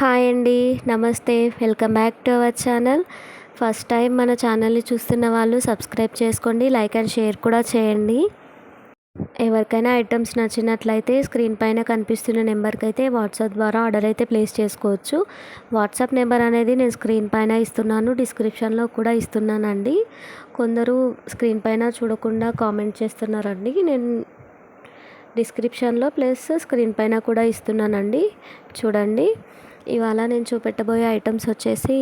Hi అండి. నమస్తే. Welcome back to our channel. First time మన ఛానల్ని చూస్తున్న వాళ్ళు సబ్స్క్రైబ్ చేసుకోండి, లైక్ అండ్ షేర్ కూడా చేయండి. ఎవరికైనా ఐటమ్స్ నచ్చినట్లయితే స్క్రీన్ పైన కనిపిస్తున్న నెంబర్కి అయితే వాట్సాప్ ద్వారా ఆర్డర్ అయితే ప్లేస్ చేసుకోవచ్చు. వాట్సాప్ నెంబర్ అనేది నేను స్క్రీన్ పైన ఇస్తున్నాను, డిస్క్రిప్షన్లో కూడా ఇస్తున్నానండి. కొందరు స్క్రీన్ పైన చూడకుండా కామెంట్ చేస్తున్నారండి. నేను డిస్క్రిప్షన్లో ప్లస్ స్క్రీన్ పైన కూడా ఇస్తున్నానండి, చూడండి. ఇవాళ నేను చూపెట్టబోయే ఐటమ్స్ వచ్చేసి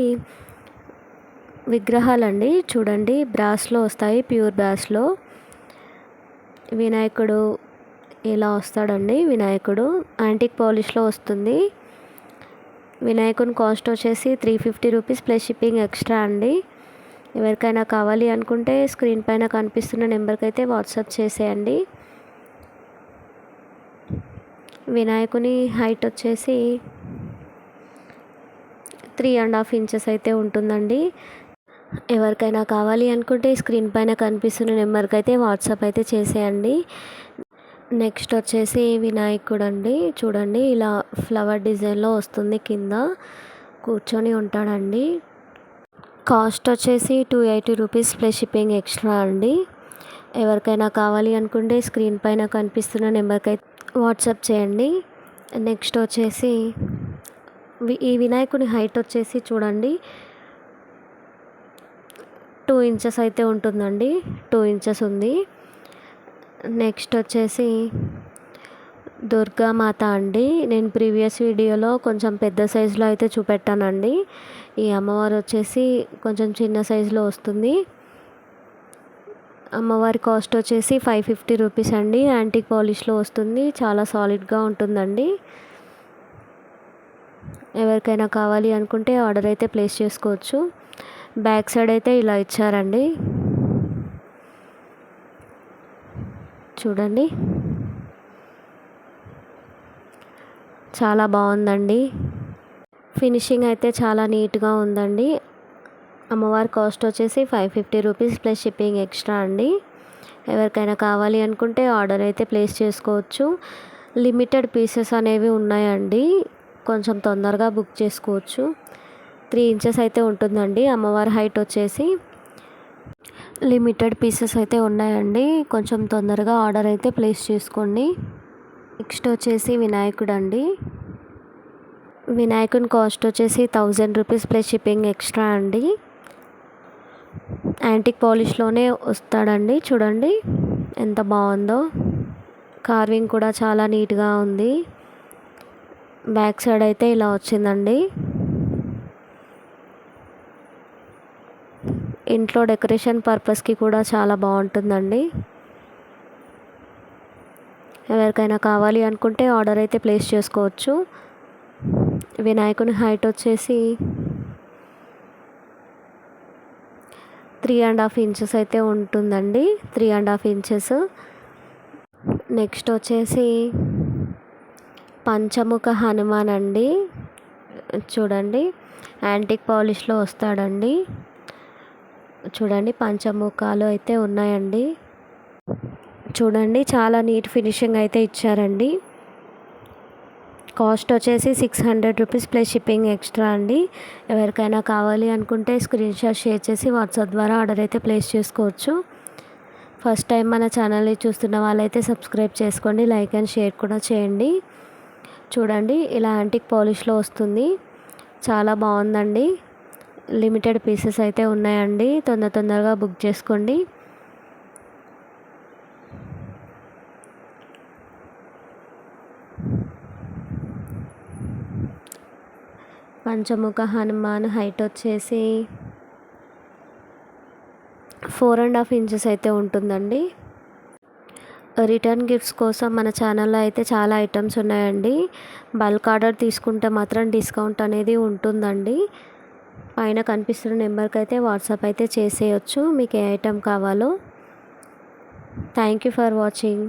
విగ్రహాలండి. చూడండి, బ్రాస్లో వస్తాయి, ప్యూర్ బ్రాస్లో. వినాయకుడు ఇలా వస్తాడండి. వినాయకుడు యాంటిక్ పాలిష్లో వస్తుంది. వినాయకుని కాస్ట్ వచ్చేసి 350 రూపీస్ ప్లస్ షిప్పింగ్ ఎక్స్ట్రా అండి. ఎవరికైనా కావాలి అనుకుంటే స్క్రీన్ పైన కనిపిస్తున్న నెంబర్కి అయితే వాట్సాప్ చేసేయండి. వినాయకుని హైట్ వచ్చేసి 3.5 ఇంచెస్ అయితే ఉంటుందండి. ఎవరికైనా కావాలి అనుకుంటే స్క్రీన్ పైన కనిపిస్తున్న నెంబర్కి అయితే వాట్సాప్ అయితే చేసేయండి. నెక్స్ట్ వచ్చేసి వినాయకుడు అండి. చూడండి, ఇలా ఫ్లవర్ డిజైన్లో వస్తుంది, కింద కూర్చొని ఉంటాడండి. కాస్ట్ వచ్చేసి 280 రూపీస్ ప్లస్ షిప్పింగ్ ఎక్స్ట్రా అండి. ఎవరికైనా కావాలి అనుకుంటే స్క్రీన్ పైన కనిపిస్తున్న నెంబర్కి అయితే వాట్సాప్ చేయండి. నెక్స్ట్ వచ్చేసి ఈ వినాయకుని హైట్ వచ్చేసి చూడండి 2 ఇంచెస్ అయితే ఉంటుందండి. 2 ఇంచెస్ ఉంది. నెక్స్ట్ వచ్చేసి దుర్గామాత అండి. నేను ప్రీవియస్ వీడియోలో కొంచెం పెద్ద సైజులో అయితే చూపెట్టానండి. ఈ అమ్మవారు వచ్చేసి కొంచెం చిన్న సైజులో వస్తుంది. అమ్మవారి కాస్ట్ వచ్చేసి 550 రూపీస్ అండి. యాంటిక్ పాలిష్లో వస్తుంది, చాలా సాలిడ్గా ఉంటుందండి. ఎవరికైనా కావాలి అనుకుంటే ఆర్డర్ అయితే ప్లేస్ చేసుకోవచ్చు. బ్యాక్ సైడ్ అయితే ఇలా ఇచ్చారండి, చూడండి. చాలా బాగుందండి. ఫినిషింగ్ అయితే చాలా నీట్గా ఉందండి. అమ్మవారి కాస్ట్ వచ్చేసి 550 రూపీస్ ప్లస్ షిప్పింగ్ ఎక్స్ట్రా అండి. ఎవరికైనా కావాలి అనుకుంటే ఆర్డర్ అయితే ప్లేస్ చేసుకోవచ్చు. లిమిటెడ్ పీసెస్ అనేవి ఉన్నాయండి, కొంచెం తొందరగా బుక్ చేసుకోవచ్చు. 3 ఇంచెస్ అయితే ఉంటుందండి అమ్మవారి హైట్ వచ్చేసి. లిమిటెడ్ పీసెస్ అయితే ఉన్నాయండి, కొంచెం తొందరగా ఆర్డర్ అయితే ప్లేస్ చేసుకోండి. నెక్స్ట్ వచ్చేసి వినాయకుడు అండి. వినాయకుని కాస్ట్ వచ్చేసి 1000 రూపీస్ ప్లస్ షిప్పింగ్ ఎక్స్ట్రా అండి. యాంటిక్ పాలిష్లోనే వస్తాడండి. చూడండి ఎంత బాగుందో. కార్వింగ్ కూడా చాలా నీట్గా ఉంది. బ్యాక్ సైడ్ అయితే ఇలా వచ్చిందండి. ఇంట్లో డెకరేషన్ పర్పస్కి కూడా చాలా బాగుంటుందండి. ఎవరికైనా కావాలి అనుకుంటే ఆర్డర్ అయితే ప్లేస్ చేసుకోవచ్చు. వినాయకుని హైట్ వచ్చేసి 3.5 ఇంచెస్ అయితే ఉంటుందండి. 3.5 ఇంచెస్. నెక్స్ట్ వచ్చేసి పంచముఖ హనుమాన్ అండి. చూడండి, యాంటిక్ పాలిష్లో వస్తాడండి. చూడండి, పంచముఖాలు అయితే ఉన్నాయండి. చూడండి, చాలా నీట్ ఫినిషింగ్ అయితే ఇచ్చారండి. కాస్ట్ వచ్చేసి 600 రూపీస్ ప్లస్ షిప్పింగ్ ఎక్స్ట్రా అండి. ఎవరికైనా కావాలి అనుకుంటే స్క్రీన్ షాట్ షేర్ చేసి వాట్సాప్ ద్వారా ఆర్డర్ అయితే ప్లేస్ చేసుకోవచ్చు. ఫస్ట్ టైం మన ఛానల్ని చూస్తున్న వాళ్ళైతే సబ్స్క్రైబ్ చేసుకోండి, లైక్ అండ్ షేర్ కూడా చేయండి. చూడండి, ఇలా యాంటిక్ పాలిష్లో వస్తుంది, చాలా బాగుందండి. లిమిటెడ్ పీసెస్ అయితే ఉన్నాయండి, తొందరగా బుక్ చేసుకోండి. పంచముఖ హనుమాన్ హైట్ వచ్చేసి 4.5 ఇంచెస్ అయితే ఉంటుందండి. రిటర్న్ గిఫ్ట్స్ కోసం మన ఛానల్లో అయితే చాలా ఐటమ్స్ ఉన్నాయండి. బల్క్ ఆర్డర్ తీసుకుంటే మాత్రం డిస్కౌంట్ అనేది ఉంటుందండి. పైన కనిపిస్తున్న నెంబర్కి అయితే వాట్సాప్ అయితే చేసేయచ్చు మీకు ఏ ఐటెం కావాలో. Thank you for watching.